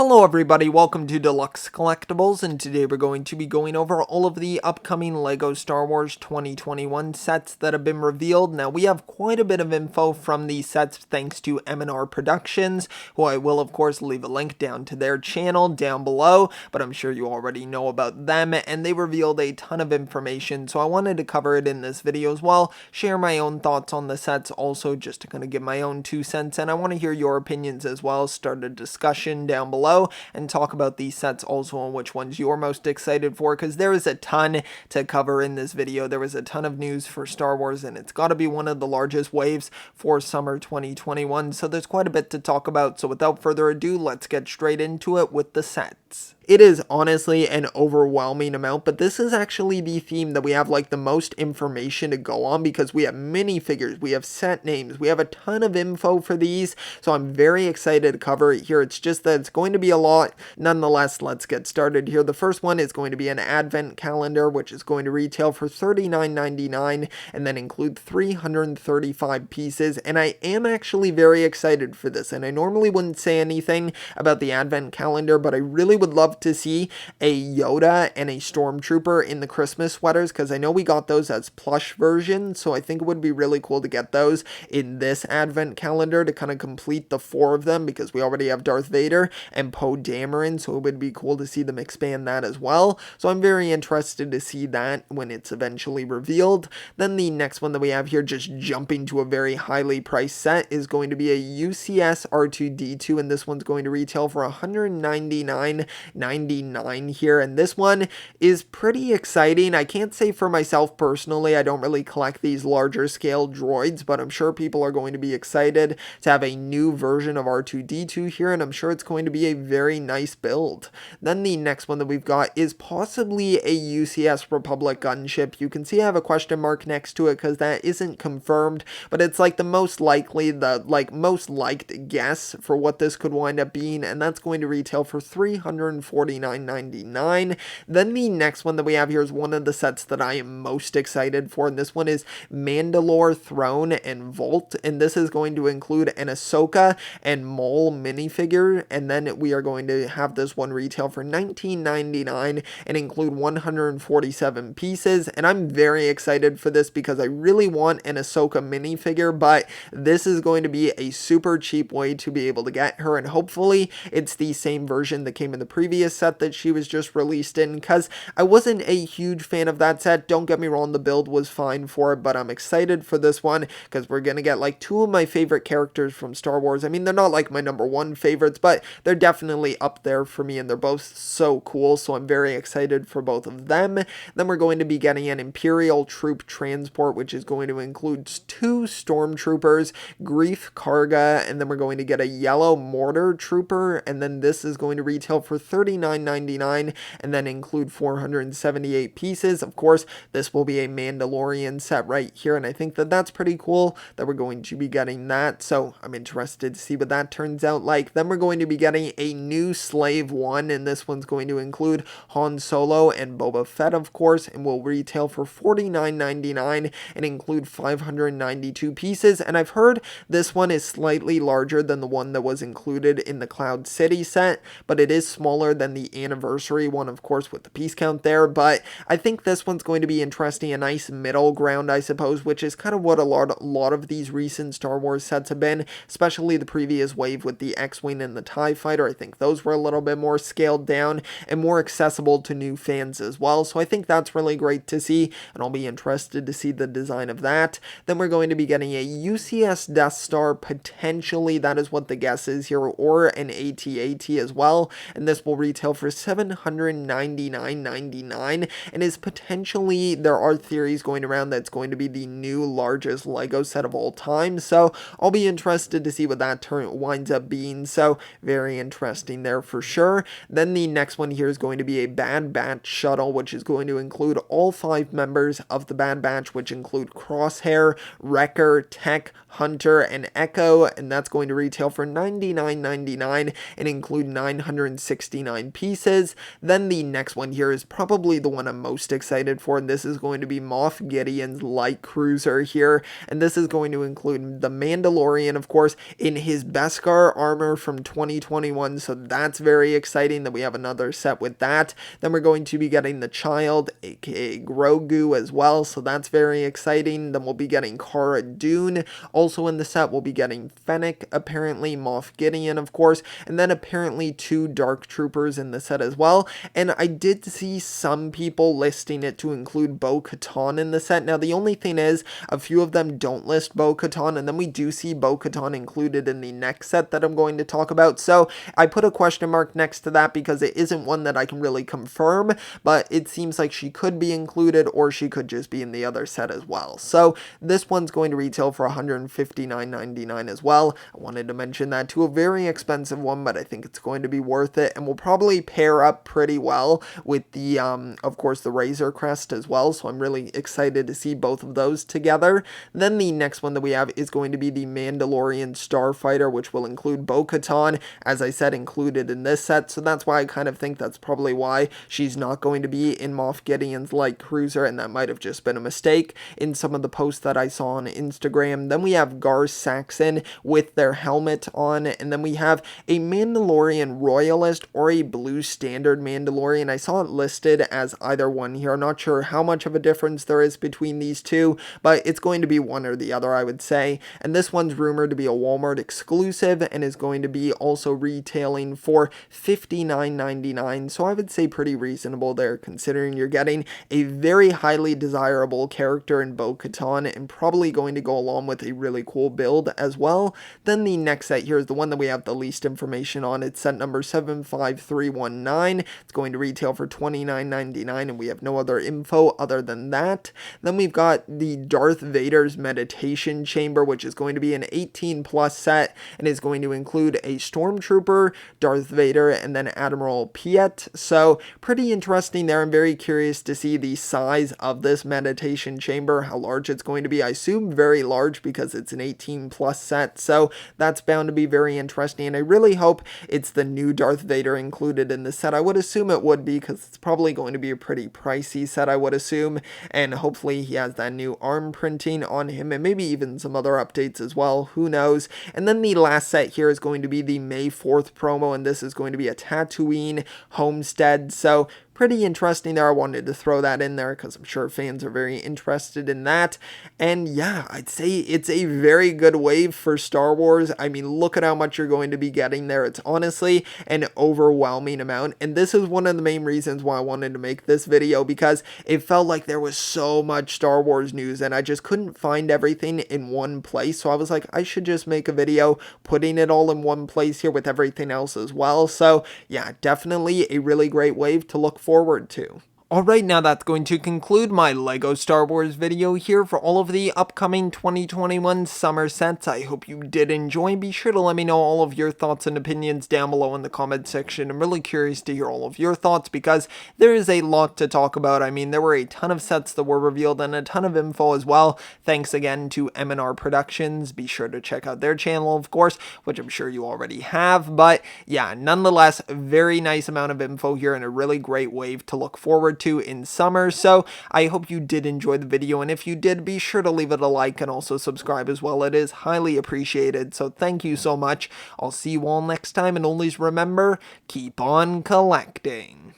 Hello everybody, welcome to Deluxe Collectibles, and today we're going to be going over all of the upcoming LEGO Star Wars 2021 sets that have been revealed. Now, we have quite a bit of info from these sets thanks to M&R Productions, who I will of course leave a link down to their channel down below, but I'm sure you already know about them, and they revealed a ton of information, so I wanted to cover it in this video as well, share my own thoughts on the sets, also just to kind of give my own 2 cents, and I want to hear your opinions as well, start a discussion down below, and talk about these sets also and which ones you're most excited for, because there is a ton to cover in this video. There was a ton of news for Star Wars, and it's got to be one of the largest waves for summer 2021, so there's quite a bit to talk about. So without further ado, let's get straight into it with the sets. It is honestly an overwhelming amount, but this is actually the theme that we have like the most information to go on, because we have minifigures, we have set names, we have a ton of info for these, so I'm very excited to cover it here. It's just that it's going to be a lot. Nonetheless, let's get started here. The first one is going to be an advent calendar, which is going to retail for $39.99 and then include 335 pieces, and I am actually very excited for this, and I normally wouldn't say anything about the advent calendar, but I really would love to see a Yoda and a Stormtrooper in the Christmas sweaters, because I know we got those as plush versions, so I think it would be really cool to get those in this advent calendar to kind of complete the 4 of them, because we already have Darth Vader and Poe Dameron, so it would be cool to see them expand that as well. So I'm very interested to see that when it's eventually revealed. Then the next one that we have here, just jumping to a very highly priced set, is going to be a UCS R2-D2, and this one's going to retail for $199.99 here, and this one is pretty exciting. I can't say for myself personally, I don't really collect these larger scale droids, but I'm sure people are going to be excited to have a new version of R2-D2 here, and I'm sure it's going to be a very nice build. Then the next one that we've got is possibly a UCS Republic gunship. You can see I have a question mark next to it because that isn't confirmed, but it's like the most likely, the most liked guess for what this could wind up being, and that's going to retail for $349.99. Then the next one that we have here is one of the sets that I am most excited for, and this one is Mandalore Throne and Vault, and this is going to include an AHSOKA and MAUL minifigure, and then we are going to have this one retail for $19.99 and include 147 pieces, and I'm very excited for this because I really want an AHSOKA minifigure, but this is going to be a super cheap way to be able to get her, and hopefully it's the same version that came in the previous set that she was just released in, because I wasn't a huge fan of that set. Don't get me wrong, the build was fine for it, but I'm excited for this one because we're gonna get like 2 of my favorite characters from Star Wars. I mean, they're not like my number 1 favorites, but they're definitely up there for me, and they're both so cool, so I'm very excited for both of them. Then we're going to be getting an Imperial troop transport, which is going to include 2 Stormtroopers, GREEF Karga, and then we're going to get a yellow mortar trooper, and then this is going to retail for $39.99 and then include 478 pieces. Of course, this will be a Mandalorian set right here, and I think that that's pretty cool that we're going to be getting that, so I'm interested to see what that turns out like. Then we're going to be getting a new Slave 1, and this one's going to include Han Solo and Boba Fett, of course, and will retail for $49.99 and include 592 pieces, and I've heard this one is slightly larger than the one that was included in the Cloud City set, but it is smaller than the anniversary one, of course, with the piece count there. But I think this one's going to be interesting, a nice middle ground, I suppose, which is kind of what a lot of these recent Star Wars sets have been, especially the previous wave with the X-Wing and the TIE Fighter. I think those were a little bit more scaled down and more accessible to new fans as well, so I think that's really great to see, and I'll be interested to see the design of that. Then we're going to be getting a UCS Death Star, potentially, that is what the guess is here, or an AT-AT as well, and this will retail for $799.99 and is potentially, there are theories going around that's going to be the new largest LEGO set of all time, so I'll be interested to see what that winds up being, so very interesting there for sure. Then the next one here is going to be a Bad Batch shuttle, which is going to include all 5 members of the Bad Batch, which include Crosshair, Wrecker, Tech, Hunter, and Echo, and that's going to retail for $99.99 and include 969 99 pieces. Then the next one here is probably the one I'm most excited for, and this is going to be Moff Gideon's light cruiser here, and this is going to include the Mandalorian, of course, in his Beskar armor from 2021, so that's very exciting that we have another set with that. Then we're going to be getting the child, aka Grogu, as well, so that's very exciting. Then we'll be getting Cara Dune also in the set. We'll be getting Fennec, apparently, Moff Gideon, of course, and then apparently 2 Dark Troopers in the set as well. And I did see some people listing it to include Bo-Katan in the set. Now, the only thing is, a few of them don't list Bo-Katan, and then we do see Bo-Katan included in the next set that I'm going to talk about. So I put a question mark next to that because it isn't one that I can really confirm, but it seems like she could be included, or she could just be in the other set as well. So this one's going to retail for $159.99 as well. I wanted to mention that too. A very expensive one, but I think it's going to be worth it, and will probably pair up pretty well with the, of course, the Razor Crest as well, so I'm really excited to see both of those together. Then the next one that we have is going to be the Mandalorian Starfighter, which will include Bo-Katan, as I said, included in this set, so that's why I kind of think that's probably why she's not going to be in Moff Gideon's light cruiser, and that might have just been a mistake in some of the posts that I saw on Instagram. Then we have Gar Saxon with their helmet on, and then we have a Mandalorian Royalist or a Blue Standard Mandalorian. I saw it listed as either one here. I'm not sure how much of a difference there is between these two, but it's going to be one or the other, I would say. And this one's rumored to be a Walmart exclusive and is going to be also retailing for $59.99, so I would say pretty reasonable there, considering you're getting a very highly desirable character in Bo-Katan and probably going to go along with a really cool build as well. Then the next set here is the one that we have the least information on. It's set number 75319. It's going to retail for $29.99, and we have no other info other than that. Then we've got the Darth Vader's Meditation Chamber, which is going to be an 18 plus set and is going to include a Stormtrooper, Darth Vader, and then Admiral PIETT. So pretty interesting there. I'm very curious to see the size of this meditation chamber, how large it's going to be. I assume very large because it's an 18 plus set, so that's bound to be very interesting, and I really hope it's the new Darth Vader included in the set. I would assume it would be, because it's probably going to be a pretty pricey set, I would assume, and hopefully he has that new arm printing on him, and maybe even some other updates as well, who knows. And then the last set here is going to be the May 4th promo, and this is going to be a Tatooine Homestead, so pretty interesting there. I wanted to throw that in there because I'm sure fans are very interested in that. And yeah, I'd say it's a very good wave for Star Wars. I mean, look at how much you're going to be getting there. It's honestly an overwhelming amount. And this is one of the main reasons why I wanted to make this video, because it felt like there was so much Star Wars news and I just couldn't find everything in one place. So I was like, I should just make a video putting it all in one place here with everything else as well. So yeah, definitely a really great wave to look forward to. Alright, now that's going to conclude my LEGO Star Wars video here for all of the upcoming 2021 summer sets. I hope you did enjoy. Be sure to let me know all of your thoughts and opinions down below in the comment section. I'm really curious to hear all of your thoughts because there is a lot to talk about. I mean, there were a ton of sets that were revealed and a ton of info as well. Thanks again to M&R Productions. Be sure to check out their channel, of course, which I'm sure you already have. But yeah, nonetheless, very nice amount of info here and a really great wave to look forward to in summer. So I hope you did enjoy the video, and if you did, be sure to leave it a like and also subscribe as well. It is highly appreciated, so thank you so much. I'll see you all next time, and always remember, keep on collecting.